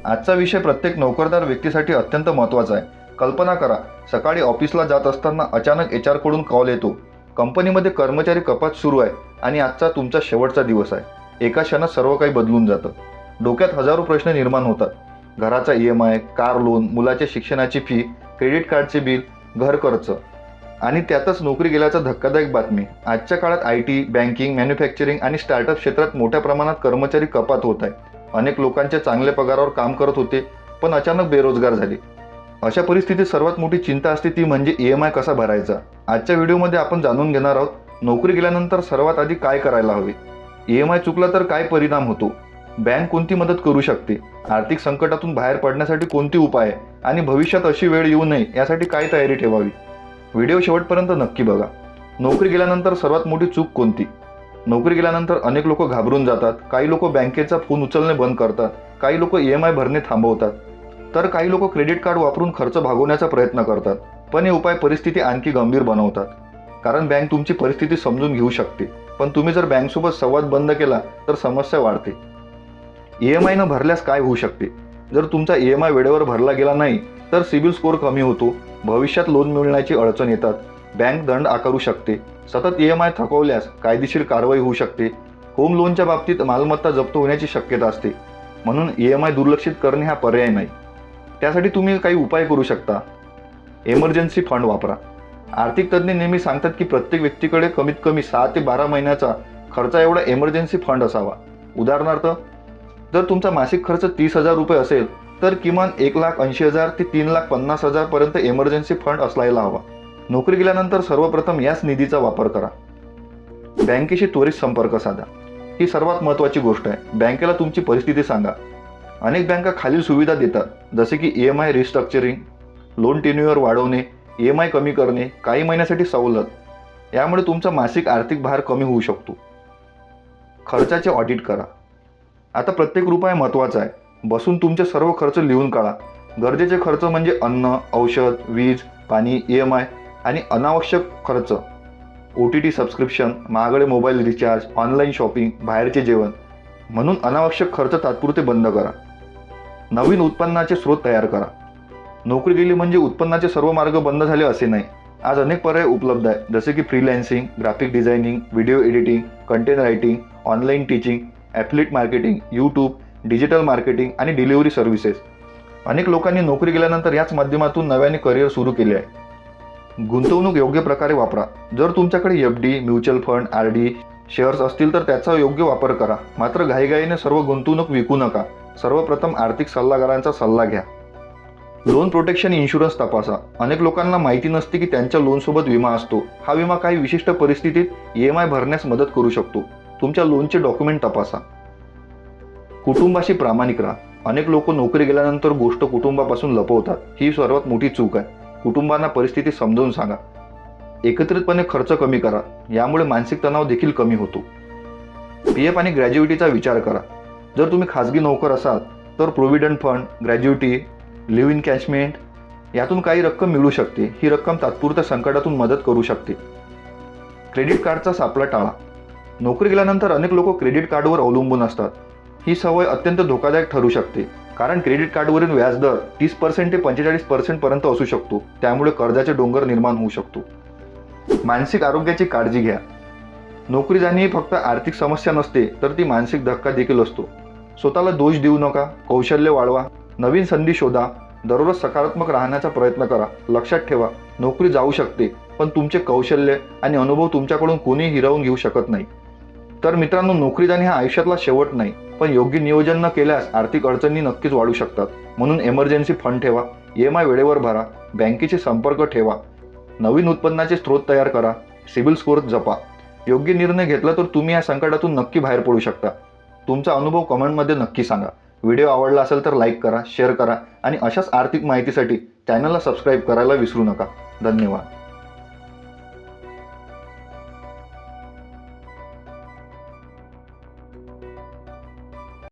आजचा विषय प्रत्येक नोकरदार व्यक्तीसाठी अत्यंत महत्त्वाचा आहे. कल्पना करा, सकाळी ऑफिसला जात असताना अचानक HR कडून कॉल येतो. कंपनीमध्ये कर्मचारी कपात सुरू आहे आणि आजचा तुमचा शेवटचा दिवस आहे. एका क्षणात सर्व काही बदलून जातं. डोक्यात हजारो प्रश्न निर्माण होतात. घराचा EMI, कार लोन, मुलाच्या शिक्षणाची फी, क्रेडिट कार्डचे बिल, घर खर्च आणि त्यातच नोकरी गेल्याचा धक्कादायक बातमी. आजच्या काळात IT, बँकिंग, मॅन्युफॅक्चरिंग आणि स्टार्टअप क्षेत्रात मोठ्या प्रमाणात कर्मचारी कपात होत आहे. अनेक लोकांच्या चांगल्या पगारावर काम करत होते, पण अचानक बेरोजगार झाले. अशा परिस्थितीत सर्वात मोठी चिंता असते ती म्हणजे EMI कसा भरायचा. आजच्या व्हिडिओमध्ये आपण जाणून घेणार आहोत, नोकरी गेल्यानंतर सर्वात आधी काय करायला हवे, EMI चुकला तर काय परिणाम होतो, बँक कोणती मदत करू शकते, आर्थिक संकटातून बाहेर पडण्यासाठी कोणती उपाय आहे आणि भविष्यात अशी वेळ येऊ नये यासाठी काय तयारी ठेवावी. व्हिडिओ शेवटपर्यंत नक्की बघा. नोकरी गेल्यानंतर सर्वात मोठी चूक कोणती? नोकरी गेल्यानंतर अनेक लोक घाबरून जातात. काही लोक बँकेचा फोन उचलणे बंद करतात, काही लोक EMI भरणे थांबवतात, तर काही लोक क्रेडिट कार्ड वापरून खर्च भागवण्याचा प्रयत्न करतात. पण हे उपाय परिस्थिती आणखी गंभीर बनवतात. कारण बँक तुमची परिस्थिती समजून घेऊ शकते, पण तुम्ही जर बँकसोबत संवाद बंद केला तर समस्या वाढते. EMI न भरल्यास काय होऊ शकते? जर तुमचा EMI वेळेवर भरला गेला नाही तर सिबिल स्कोअर कमी होतो, भविष्यात लोन मिळण्याची अडचण येतात, बँक दंड आकारू शकते. सतत EMI थकवल्यास कायदेशीर कारवाई होऊ शकते. होम लोनच्या बाबतीत मालमत्ता जप्त होण्याची शक्यता असते. म्हणून EMI दुर्लक्षित करणे हा पर्याय नाही. त्यासाठी तुम्ही काही उपाय करू शकता. एमर्जन्सी फंड वापरा. आर्थिक तज्ज्ञ नेहमी सांगतात की प्रत्येक व्यक्तीकडे कमीत कमी 6 ते 12 महिन्याचा खर्चा एवढा एमर्जन्सी फंड असावा. उदाहरणार्थ, जर तुमचा मासिक खर्च 30,000 रुपये असेल तर किमान 1,80,000 ते 3,50,000 पर्यंत एमर्जन्सी फंड असायला हवा. नोकरी गेल्यानंतर सर्वप्रथम याच निधीचा वापर करा. बँकेशी त्वरित संपर्क साधा. ही सर्वात महत्त्वाची गोष्ट आहे. बँकेला तुमची परिस्थिती सांगा. अनेक बँका खालील सुविधा देतात, जसे की EMI रिस्ट्रक्चरिंग, लोन टेन्युअर वाढवणे, EMI कमी करणे, काही महिन्यासाठी सवलत. यामुळे तुमचा मासिक आर्थिक भार कमी होऊ शकतो. खर्चाचे ऑडिट करा. आता प्रत्येक रुपया महत्त्वाचा आहे. बसून तुमचे सर्व खर्च लिहून काढा. गरजेचे खर्च म्हणजे अन्न, औषध, वीज, पाणी, EMI आणि अनावश्यक खर्च, OTT सबस्क्रिप्शन, महागडे मोबाईल रिचार्ज, ऑनलाईन शॉपिंग, बाहेरचे जेवण. म्हणून अनावश्यक खर्च तात्पुरते बंद करा. नवीन उत्पन्नाचे स्रोत तयार करा. नोकरी गेली म्हणजे उत्पन्नाचे सर्व मार्ग बंद झाले असे नाही. आज अनेक पर्याय उपलब्ध आहेत, जसे की freelancing, graphic designing, video editing, content writing, online teaching, affiliate marketing, YouTube, digital marketing आणि डिलिव्हरी सर्व्हिसेस. अनेक लोकांनी नोकरी गेल्यानंतर याच माध्यमातून नव्याने करिअर सुरू केले आहे. गुंतवणूक योग्य प्रकारे वापरा. जर तुमच्याकडे FD, mutual fund, RD, shares असतील तर त्याचा योग्य वापर करा. मात्र घाईघाईने सर्व गुंतवणूक विकू नका. सर्वप्रथम आर्थिक सल्लागारांचा सल्ला घ्या. लोन प्रोटेक्शन इन्शुरन्स तपासा. अनेक लोकांना माहिती नसते की त्यांच्या लोनसोबत विमा असतो. हा विमा काही विशिष्ट परिस्थितीत EMI भरण्यास मदत करू शकतो. तुमच्या लोनचे डॉक्युमेंट तपासा. कुटुंबाशी प्रामाणिक राहा. अनेक लोक नोकरी गेल्यानंतर गोष्ट कुटुंबापासून लपवतात. ही सर्वात मोठी चूक आहे. कुटुंबांना परिस्थिती समजावून सांगा. एकत्रितपणे खर्च कमी करा. यामुळे मानसिक तणाव देखील कमी होतो. PF आणि ग्रॅज्युइटीचा विचार करा. जर तुम्ही खाजगी नोकर असाल तर प्रोव्हिडंट फंड, ग्रॅज्युइटी, लिव्ह इन कॅशमेंट यातून काही रक्कम मिळू शकते. ही रक्कम तात्पुरत्या संकटातून मदत करू शकते. क्रेडिट कार्डचा सापळा टाळा. नोकरी गेल्यानंतर अनेक लोक क्रेडिट कार्डवर अवलंबून असतात. ही सवय अत्यंत धोकादायक ठरू शकते, कारण क्रेडिट कार्डवरील व्याजदर 30% ते 45% पर्यंत असू शकतो. त्यामुळे कर्जाचे डोंगर निर्माण होऊ शकतो. मानसिक आरोग्याची काळजी घ्या. नोकरी जाणे ही फक्त आर्थिक समस्या नसते, तर ती मानसिक धक्का देखील असतो. स्वतःला दोष देऊ नका. कौशल्य वाढवा. नवीन संधी शोधा. दररोज सकारात्मक राहण्याचा प्रयत्न करा. लक्षात ठेवा, नोकरी जाऊ शकते, पण तुमचे कौशल्य आणि अनुभव तुमच्याकडून कोणीही हिरावून घेऊ शकत नाही. तर मित्रांनो, नोकरी जाणे हा आयुष्यातला शेवट नाही, पण योग्य नियोजन न केल्यास आर्थिक अडचणी नक्कीच वाढू शकतात. म्हणून एमर्जन्सी फंड ठेवा. EMI वेळेवर भरा. बँकेचे संपर्क ठेवा. नवीन उत्पन्नाचे स्रोत तयार करा. सिबिल स्कोअर जपा. योग्य निर्णय घेतला तर तुम्ही या संकटातून नक्की बाहेर पडू शकता. तुमचा अनुभव कमेंटमध्ये नक्की सांगा. व्हिडिओ आवडला असेल तर लाईक करा, शेअर करा आणि अशाच आर्थिक माहितीसाठी चॅनलला सबस्क्राईब करायला विसरू नका. धन्यवाद.